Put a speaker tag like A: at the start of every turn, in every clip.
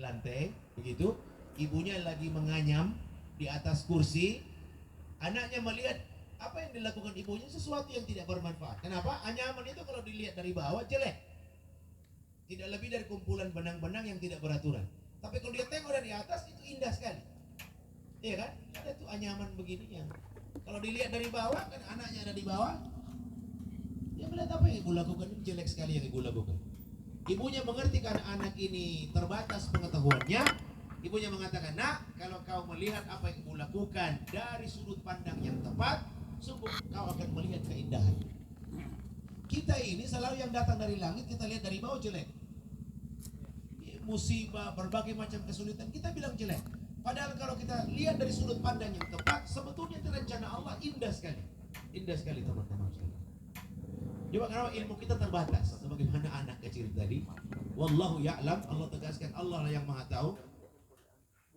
A: lantai, begitu. Ibunya lagi menganyam di atas kursi. Anaknya melihat apa yang dilakukan ibunya sesuatu yang tidak bermanfaat. Kenapa? Anyaman itu kalau dilihat dari bawah jelek. Tidak lebih dari kumpulan benang-benang yang tidak beraturan. Tapi kalau dia tengok dari atas itu indah sekali. Iya kan? Ada tuh anyaman begini yang kalau dilihat dari bawah, kan anaknya ada di bawah. Dia melihat apa yang ibu lakukan, ini jelek sekali yang ibu lakukan. Ibunya mengerti karena anak ini terbatas pengetahuannya. Ibunya mengatakan, nak, kalau kau melihat apa yang ibu lakukan dari sudut pandang yang tepat, sungguh kau akan melihat keindahan. Kita ini selalu yang datang dari langit, kita lihat dari bawah jelek. Musibah, berbagai macam kesulitan, kita bilang jelek. Padahal kalau kita lihat dari sudut pandang yang tepat, sebetulnya itu rencana Allah indah sekali. Indah sekali teman-teman sekalian. Coba karena ilmu kita terbatas, sebagaimana anak kecil tadi. Wallahu ya'lam, Allah tegaskan, Allah lah yang maha tahu.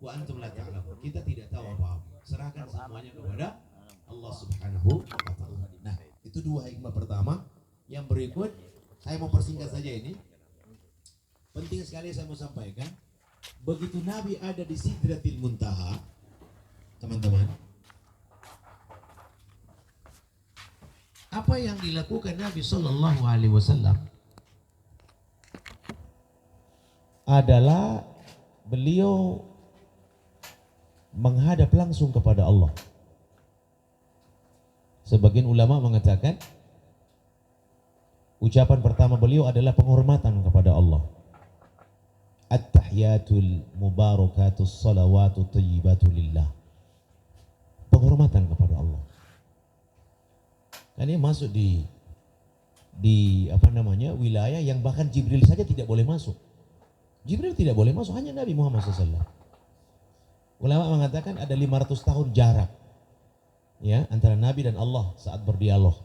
A: Wa antum la ta'lamun. Kita tidak tahu apa-apa. Serahkan semuanya kepada Allah Subhanahu wa ta'ala. Nah, itu dua hikmah pertama. Yang berikut, saya mau persingkat saja ini. Penting sekali saya mau sampaikan. Begitu Nabi ada di Sidratil Muntaha, teman-teman, apa yang dilakukan Nabi Sallallahu Alaihi Wasallam adalah beliau menghadap langsung kepada Allah. Sebagian ulama mengatakan ucapan pertama beliau adalah penghormatan kepada Allah. At-tahiyatul mubarakatus salawatu thayyibatu lillah. Penghormatan kepada Allah. Kan ini masuk di apa namanya, wilayah yang bahkan Jibril saja tidak boleh masuk. Jibril tidak boleh masuk, hanya Nabi Muhammad SAW. Ulama mengatakan ada 500 tahun jarak ya antara Nabi dan Allah saat berdialog.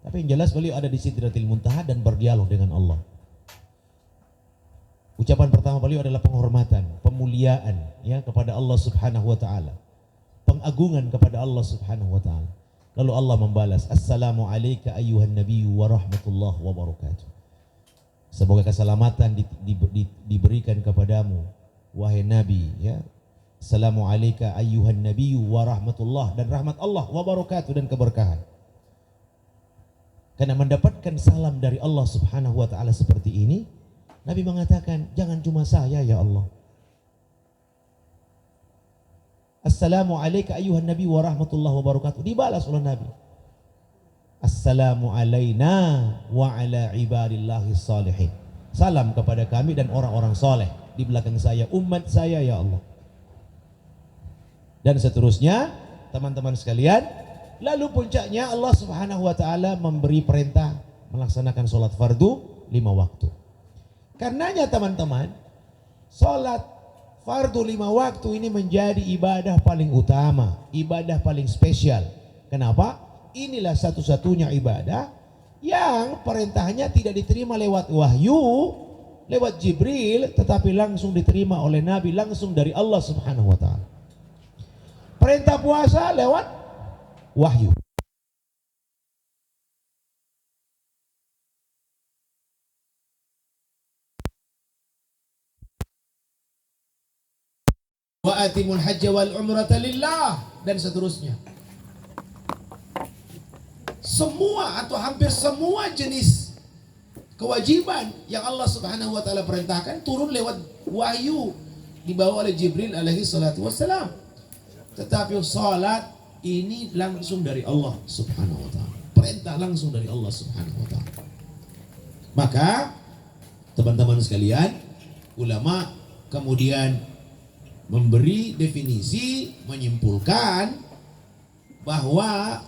A: Tapi yang jelas beliau ada di Sidratil Muntaha dan berdialog dengan Allah. Ucapan pertama beliau adalah penghormatan, pemuliaan ya kepada Allah Subhanahu wa taala. Pengagungan kepada Allah Subhanahu wa taala. Lalu Allah membalas, Assalamu alayka ayyuhan nabiyyu wa rahmatullahi wa barakatuh. Semoga keselamatan diberikan kepadamu wahai Nabi ya. Assalamu alayka ayyuhan nabiyyu wa rahmatullah, dan rahmat Allah wa barakatuh dan keberkahan. Karena mendapatkan salam dari Allah Subhanahu wa taala seperti ini, Nabi mengatakan, jangan cuma saya ya Allah. Assalamu alayka ayyuhan nabi wa rahmatullahi wa barakatuh. Dibalas oleh Nabi. Assalamu alayna wa ala ibadillahi salihin. Salam kepada kami dan orang-orang soleh di belakang saya, umat saya ya Allah. Dan seterusnya, teman-teman sekalian. Lalu puncaknya Allah Subhanahu wa taala memberi perintah melaksanakan sholat fardu 5 waktu. Karenanya teman-teman, sholat fardu 5 waktu ini menjadi ibadah paling utama, ibadah paling spesial. Kenapa? Inilah satu-satunya ibadah yang perintahnya tidak diterima lewat wahyu, lewat Jibril, tetapi langsung diterima oleh Nabi, langsung dari Allah Subhanahu wa taala. Perintah puasa lewat wahyu. Wa atimul hajja wal umrata lillah, dan seterusnya. Semua atau hampir semua jenis kewajiban yang Allah Subhanahu wa taala perintahkan turun lewat wahyu dibawa oleh Jibril alaihi salatu wassalam. Tetapi salat ini langsung dari Allah Subhanahu wa taala. Perintah langsung dari Allah Subhanahu wa taala. Maka teman-teman sekalian, ulama kemudian memberi definisi, menyimpulkan bahwa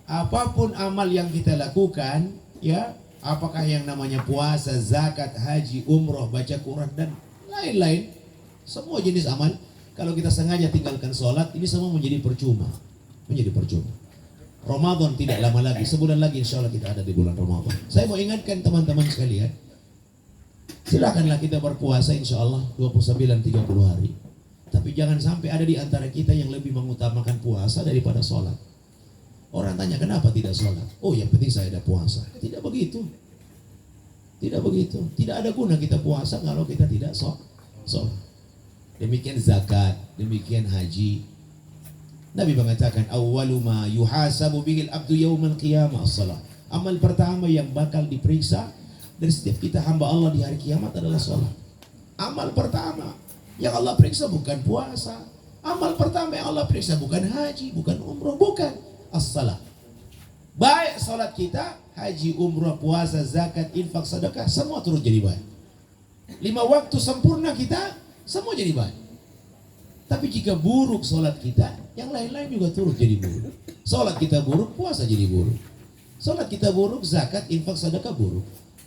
A: apapun amal yang kita lakukan ya, apakah yang namanya puasa, zakat, haji, umroh, baca Quran dan lain-lain, semua jenis amal, kalau kita sengaja tinggalkan sholat, ini semua menjadi percuma. Menjadi percuma. Ramadan tidak lama lagi, sebulan lagi insya Allah kita ada di bulan Ramadan. Saya mau ingatkan teman-teman sekalian, silakanlah kita berpuasa insya Allah 29-30 hari. Tapi jangan sampai ada di antara kita yang lebih mengutamakan puasa daripada sholat. Orang tanya kenapa tidak sholat? Oh yang penting saya ada puasa. Tidak begitu. Tidak begitu. Tidak ada guna kita puasa kalau kita tidak Sholat. Demikian zakat, demikian haji. Nabi mengatakan, awwalu ma yuhasabu bihil abdu yaumal qiyamah as-salat. Amal pertama yang bakal diperiksa dari setiap kita hamba Allah di hari kiamat adalah sholat. Amal pertama yang Allah periksa bukan puasa. Amal pertama yang Allah periksa bukan haji, bukan umroh, bukan as-salat. Baik sholat kita, haji, umroh, puasa, zakat, infak, sedekah, semua turut jadi baik. 5 waktu sempurna kita, semua jadi baik. Tapi jika buruk sholat kita, yang lain-lain juga turut jadi buruk. Sholat kita buruk, puasa jadi buruk. Sholat kita buruk, zakat, infak, sedekah buruk.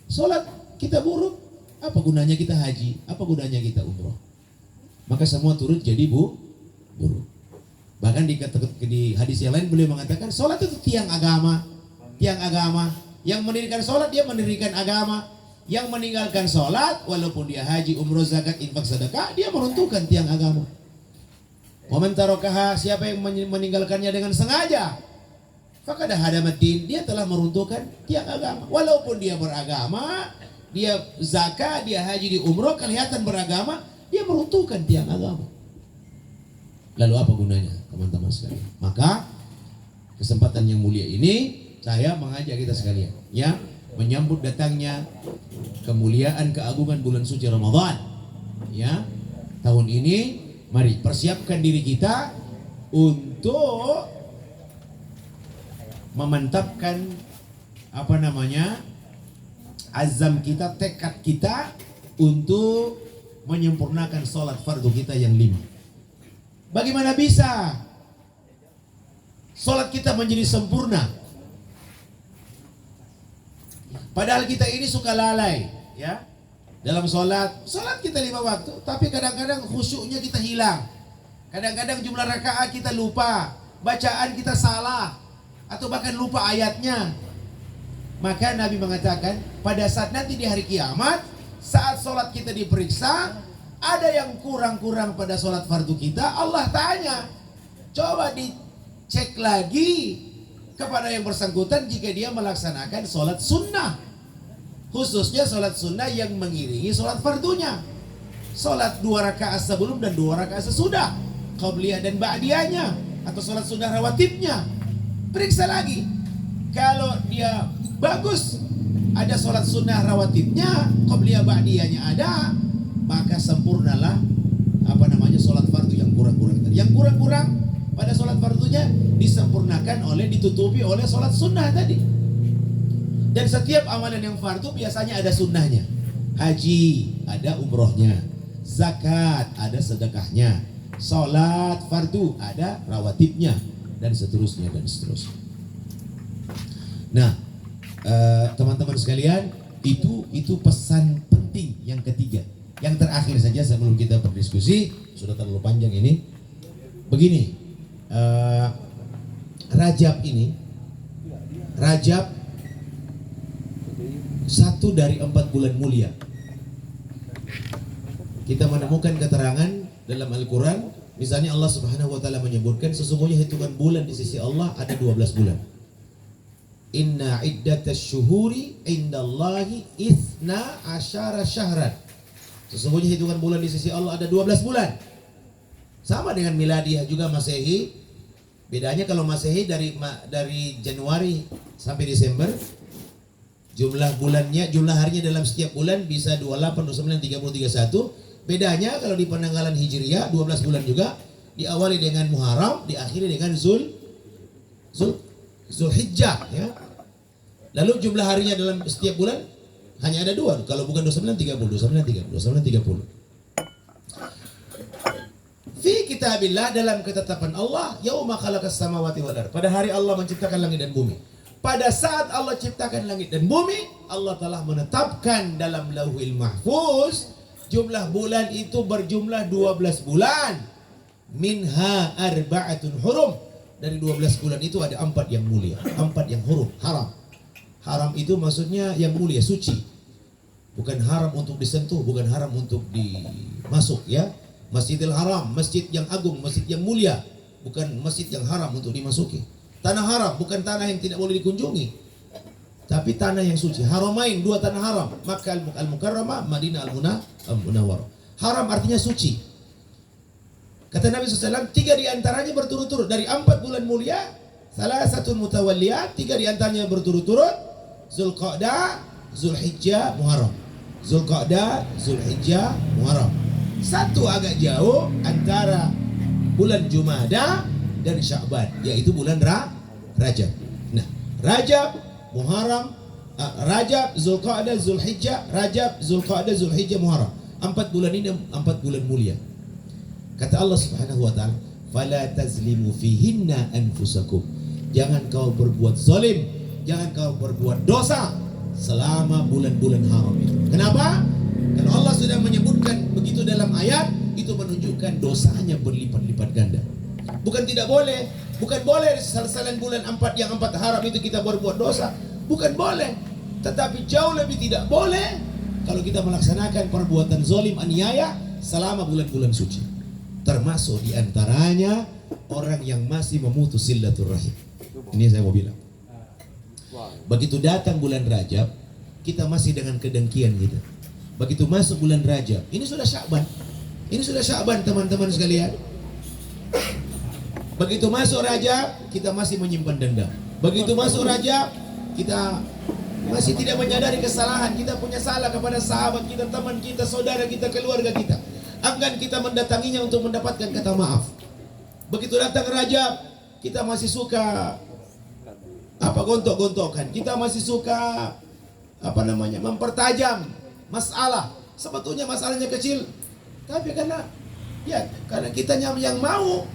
A: Sholat kita buruk, apa gunanya kita haji? Apa gunanya kita umroh? Maka semua turut jadi buruk. Bahkan di hadis yang lain beliau mengatakan, sholat itu tiang agama. Tiang agama. Yang mendirikan sholat, dia mendirikan agama. Yang meninggalkan sholat, walaupun dia haji, umroh, zakat, infak, sedekah, dia meruntuhkan tiang agama. Waman tarokaha, siapa yang meninggalkannya dengan sengaja, faqad hadamaddin, dia telah meruntuhkan tiang agama. Walaupun dia beragama, dia zakat, dia haji, di umroh, kelihatan beragama, dia meruntuhkan tiang agama. Lalu apa gunanya, teman-teman sekalian? Maka kesempatan yang mulia ini saya mengajak kita sekalian, ya, menyambut datangnya kemuliaan keagungan bulan suci Ramadan. Ya, tahun ini mari persiapkan diri kita untuk memantapkan azam kita, tekad kita untuk menyempurnakan sholat fardu kita yang 5. Bagaimana bisa sholat kita menjadi sempurna? Padahal kita ini suka lalai, ya, dalam sholat kita 5 waktu, tapi kadang-kadang khusyuknya kita hilang. Kadang-kadang jumlah rakaat kita lupa, bacaan kita salah, atau bahkan lupa ayatnya. Maka Nabi mengatakan, pada saat nanti di hari kiamat, saat sholat kita diperiksa, ada yang kurang-kurang pada sholat fardu kita, Allah tanya, coba dicek lagi kepada yang bersangkutan jika dia melaksanakan sholat sunnah, khususnya sholat sunnah yang mengiringi sholat fardunya. Sholat 2 rakaat sebelum dan 2 rakaat sesudah, qabliyah dan ba'diyahnya, atau sholat sunnah rawatibnya. Periksa lagi. Kalau dia bagus, ada sholat sunnah rawatibnya, qabliyah ba'diyahnya ada, maka sempurnalah sholat fardu yang kurang-kurang. Yang kurang-kurang pada sholat fardunya disempurnakan ditutupi oleh sholat sunnah tadi. Dan setiap amalan yang fardu biasanya ada sunnahnya. Haji ada umrohnya, zakat ada sedekahnya, sholat fardu ada rawatibnya, dan seterusnya dan seterusnya. Nah, teman-teman sekalian, itu pesan penting yang ketiga. Yang terakhir saja sebelum kita berdiskusi, sudah terlalu panjang ini. Begini, Rajab satu dari 4 bulan mulia. Kita menemukan keterangan dalam Al-Quran, misalnya Allah Subhanahu wa Ta'ala menyebutkan sesungguhnya hitungan bulan di sisi Allah ada 12 bulan. Inna iddatas syuhuri indallahi 12 syahran. Sesungguhnya hitungan bulan di sisi Allah ada 12 bulan. Sama dengan miladiah juga Masehi. Bedanya kalau Masehi dari Januari sampai Desember, jumlah harinya dalam setiap bulan bisa 28, 29, 30, 31. Bedanya kalau di penanggalan Hijriah 12 bulan juga, diawali dengan Muharram, diakhiri dengan Zulhijjah, ya. Lalu jumlah harinya dalam setiap bulan hanya ada 2, kalau bukan 29, 30. Fi kitabillah, dalam ketetapan Allah, yauma khalaqas samawati wal ardh, pada hari Allah menciptakan langit dan bumi. Pada saat Allah ciptakan langit dan bumi, Allah telah menetapkan dalam Lauhil Mahfuz jumlah bulan itu berjumlah 12 bulan. Minha arba'atun hurum. Dari 12 bulan itu ada 4 yang mulia, 4 yang hurum, haram. Haram itu maksudnya yang mulia, suci. Bukan haram untuk disentuh, bukan haram untuk dimasuk, ya. Masjidil Haram, masjid yang agung, masjid yang mulia, bukan masjid yang haram untuk dimasuki. Tanah haram bukan tanah yang tidak boleh dikunjungi, tapi tanah yang suci. Haramain, 2 tanah haram, Makkah al-Mukarramah, Madinah al-Munawwarah. Haram artinya suci. Kata Nabi SAW, 3 di antaranya berturut-turut. Dari 4 bulan mulia, salah satu mutawalliyat, 3 di antaranya berturut-turut. Zulqa'dah, Zulhijjah, Muharram. Zulqa'dah, Zulhijjah, Muharram. Satu agak jauh antara bulan Jumadah dan Sya'ban, yaitu bulan Rajab. Nah, Rajab, Muharram, Rajab, Zulqa'dah, Zulhijjah, Rajab, Zulqa'dah, Zulhijjah, Muharram. 4 bulan ini 4 bulan mulia. Kata Allah Subhanahu wa taala, "Fala tazlimu fihinna anfusakum." Jangan kau berbuat zalim, jangan kau berbuat dosa selama bulan-bulan haram itu. Kenapa? Karena Allah sudah menyebutkan begitu dalam ayat, itu menunjukkan dosanya berlipat-lipat ganda. Bukan tidak boleh, bukan boleh selain bulan 4 yang 4 haram itu kita berbuat dosa. Bukan boleh, tetapi jauh lebih tidak boleh kalau kita melaksanakan perbuatan zalim aniaya selama bulan-bulan suci. Termasuk diantaranya orang yang masih memutus silaturahim. Ini saya mau bilang. Begitu datang bulan Rajab, kita masih dengan kedengkian kita. Begitu masuk bulan Rajab, ini sudah Sya'ban. Ini sudah Sya'ban teman-teman sekalian. Begitu masuk Rajab, kita masih menyimpan dendam. Begitu masuk Rajab, kita masih tidak menyadari kesalahan. Kita punya salah kepada sahabat kita, teman kita, saudara kita, keluarga kita. Enggan kita mendatanginya untuk mendapatkan kata maaf. Begitu datang Rajab, kita masih suka gontok-gontokan. Kita masih suka mempertajam masalah. Sebetulnya masalahnya kecil, tapi karena kita yang mau,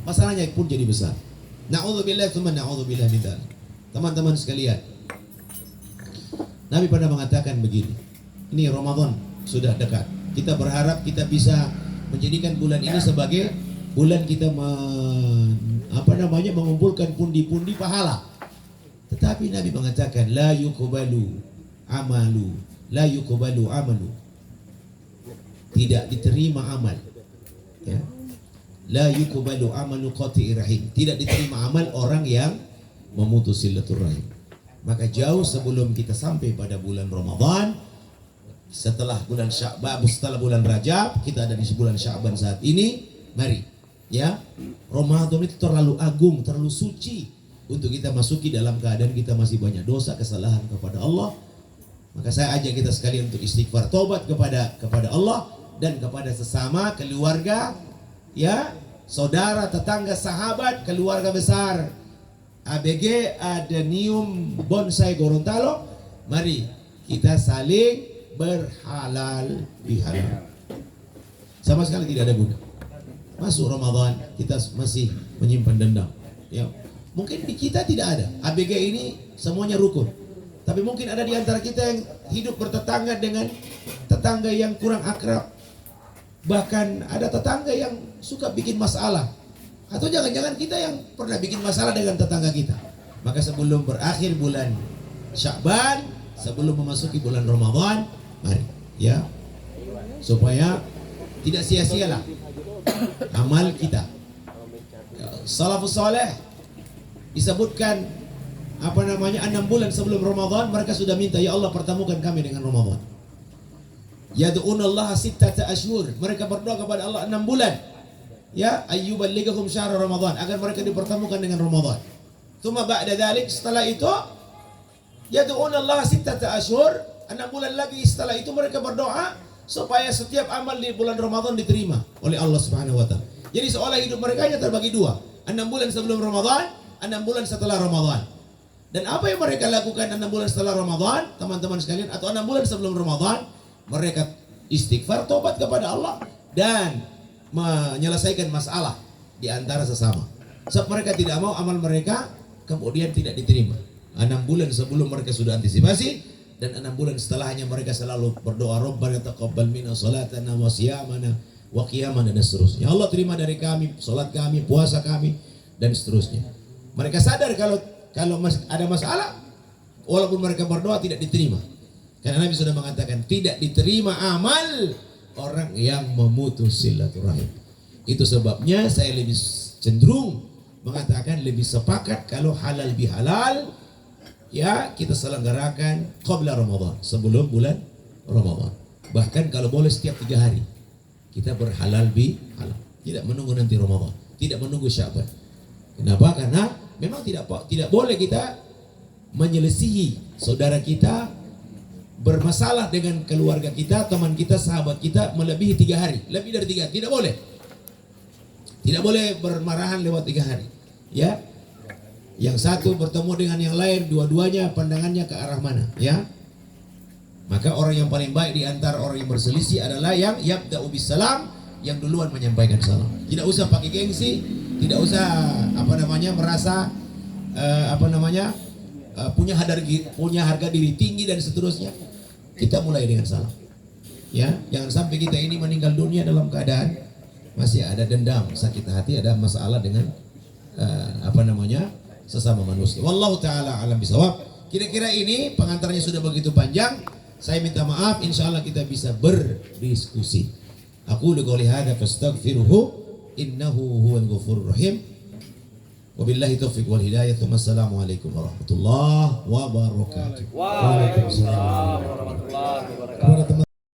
A: masalahnya pun jadi besar. Na'udzubillah tsumma na'udzubillah min dzalik. Teman-teman sekalian, Nabi pernah mengatakan begini. Ini Ramadan sudah dekat. Kita berharap kita bisa menjadikan bulan ini sebagai bulan kita mengumpulkan pundi-pundi pahala. Tetapi Nabi mengatakan la yuqbalu amalu. Tidak diterima amal. Ya. La yuqbalu amalu qati'ir rahim. Tidak diterima amal orang yang memutus silaturahim. Maka jauh sebelum kita sampai pada bulan Ramadan, setelah bulan Sya'ban, setelah bulan Rajab, kita ada di bulan Sya'ban saat ini. Mari, ya, Ramadan itu terlalu agung, terlalu suci untuk kita masuki dalam keadaan kita masih banyak dosa, kesalahan kepada Allah. Maka saya ajak kita sekalian untuk istighfar, tobat kepada Allah dan kepada sesama keluarga, ya, saudara, tetangga, sahabat, keluarga besar ABG Adenium Bonsai Gorontalo. Mari kita saling berhalal bihalal. Sama sekali tidak ada guna. Masuk Ramadan kita masih menyimpan dendam. Ya, mungkin di kita tidak ada. ABG ini semuanya rukun. Tapi mungkin ada di antara kita yang hidup bertetangga dengan tetangga yang kurang akrab. Bahkan ada tetangga yang suka bikin masalah. Atau jangan-jangan kita yang pernah bikin masalah dengan tetangga kita. Maka sebelum berakhir bulan Sya'ban, sebelum memasuki bulan Ramadan, mari, ya, supaya tidak sia-sialah amal kita. Salafus saleh disebutkan 6 bulan sebelum Ramadan mereka sudah minta, ya Allah pertemukan kami dengan Ramadan. Yad'unallaha sittata ashhur. Mereka berdoa kepada Allah 6 bulan. Ya, ayyuballighum syahr Ramadan, agar mereka dipertemukan dengan Ramadan. Tsumma ba'da dzalik, setelah itu yad'unallaha sittata ashhur, 6 bulan lagi setelah itu mereka berdoa supaya setiap amal di bulan Ramadan diterima oleh Allah Subhanahu wa taala. Jadi seolah hidup mereka hanya terbagi 2, 6 bulan sebelum Ramadan, 6 bulan setelah Ramadan. Dan apa yang mereka lakukan 6 bulan setelah Ramadan, teman-teman sekalian, atau 6 bulan sebelum Ramadan, mereka istighfar, tobat kepada Allah dan menyelesaikan masalah di antara sesama. Sebab mereka tidak mau amal mereka kemudian tidak diterima. 6 bulan sebelum mereka sudah antisipasi, dan 6 bulan setelahnya mereka selalu berdoa, Rabbana taqabbal minna salatana wa siyamana wa qiyamana, dan seterusnya. Ya Allah, terima dari kami salat kami, puasa kami, dan seterusnya. Mereka sadar kalau ada masalah, walaupun mereka berdoa tidak diterima. Karena Nabi sudah mengatakan tidak diterima amal orang yang memutus silaturahim. Itu sebabnya saya lebih cenderung mengatakan, lebih sepakat kalau halal bihalal, ya, kita selenggarakan qabla Ramadan, sebelum bulan Ramadan. Bahkan kalau boleh setiap 3 hari. kita berhalal bi halal. Tidak menunggu nanti Ramadan, tidak menunggu Sya'ban. Kenapa? Karena memang tidak boleh kita menyelisihi saudara kita, bermasalah dengan keluarga kita, teman kita, sahabat kita melebihi 3 hari. Lebih dari 3 hari, tidak boleh. Tidak boleh bermarahan lewat 3 hari. Ya, yang satu bertemu dengan yang lain, dua-duanya pandangannya ke arah mana? Ya, maka orang yang paling baik di antara orang yang berselisih adalah yang yabda'u bisalam, yang duluan menyampaikan salam. Tidak usah pakai gengsi, tidak usah merasa punya harga diri tinggi dan seterusnya. Kita mulai dengan salam. Ya, jangan sampai kita ini meninggal dunia dalam keadaan masih ada dendam, sakit hati, ada masalah dengan sesama manusia. Wallahu taala alam bisawab. Kira-kira ini pengantarnya sudah begitu panjang. Saya minta maaf, insyaallah kita bisa berdiskusi. Aku qouli hadza fastaghfiruhu innahu huwal ghafurur rahim. Wabillahi taufiq wal hidayah. Wassalamualaikum warahmatullahi wabarakatuh.
B: Waalaikumsalam warahmatullahi wabarakatuh.